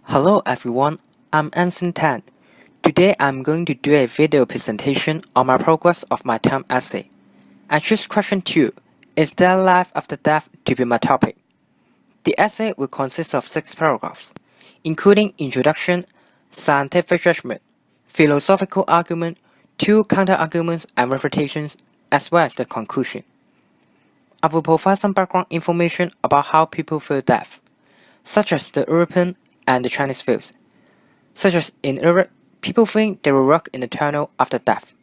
Hello everyone, I'm Anson Tang. Today I'm going to do a video presentation on my progress of my term essay. I choose question 2, Is there life after death, to be my topic. The essay will consist of 6 paragraphs, including introduction, scientific judgment, philosophical argument, 2 counter-arguments and refutations, as well as the conclusion. I will provide some background information about how people view death, such as the European and the Chinese views. Such as in Europe, people think they will work in the tunnel after death.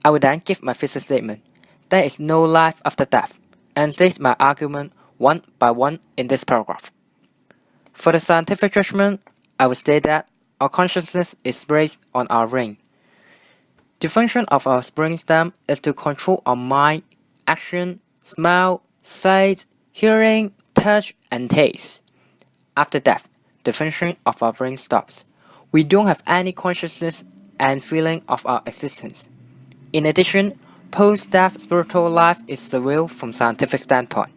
I will then give my thesis statement. There is no life after death, and state my argument one by one in this paragraph. For the scientific judgment, I will state that our consciousness is based on our brain. The function of our brainstem is to control our mind, action, smell, sight, hearing, touch, and taste. After death, the function of our brain stops. We don't have any consciousness and feeling of our existence. In addition, post-death spiritual life is surreal from scientific standpoint.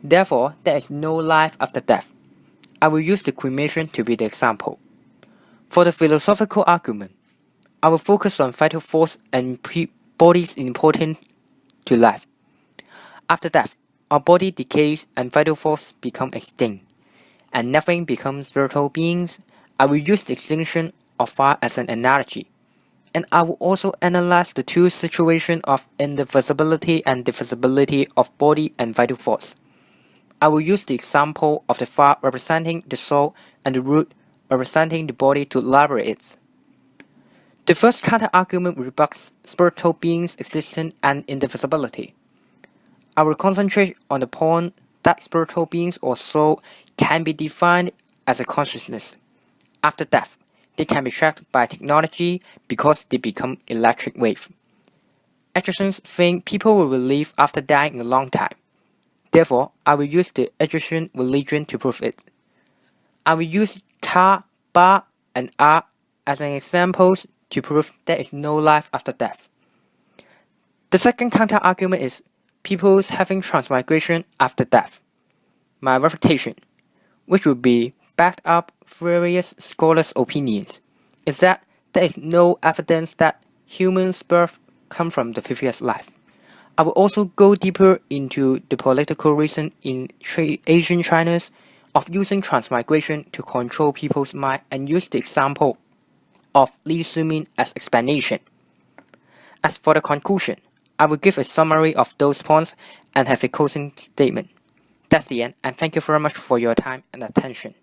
Therefore, there is no life after death. I will use the cremation to be the example. For the philosophical argument, I will focus on vital force and body's importance to life. After death, our body decays and vital force become extinct, and nothing becomes spiritual beings. I will use the extinction of fire as an analogy, and I will also analyze the two situations of indivisibility and divisibility of body and vital force. I will use the example of the fire representing the soul and the root representing the body to elaborate it. The first counter-argument rebuts spiritual beings' existence and indivisibility. I will concentrate on the point that spiritual beings or soul can be defined as a consciousness. After death, they can be tracked by technology because they become electric wave. Egyptians think people will live after dying a long time. Therefore, I will use the Egyptian religion to prove it. I will use Ka, Ba, and A as an examples to prove there is no life after death. The second counter-argument is people's having transmigration after death. My refutation, which will be backed up various scholars' opinions, is that there is no evidence that humans' birth come from the previous life. I will also go deeper into the political reason in Asian China's of using transmigration to control people's mind and use the example of Li Sumin as explanation. As for the conclusion, I will give a summary of those points and have a closing statement. That's the end, and thank you very much for your time and attention.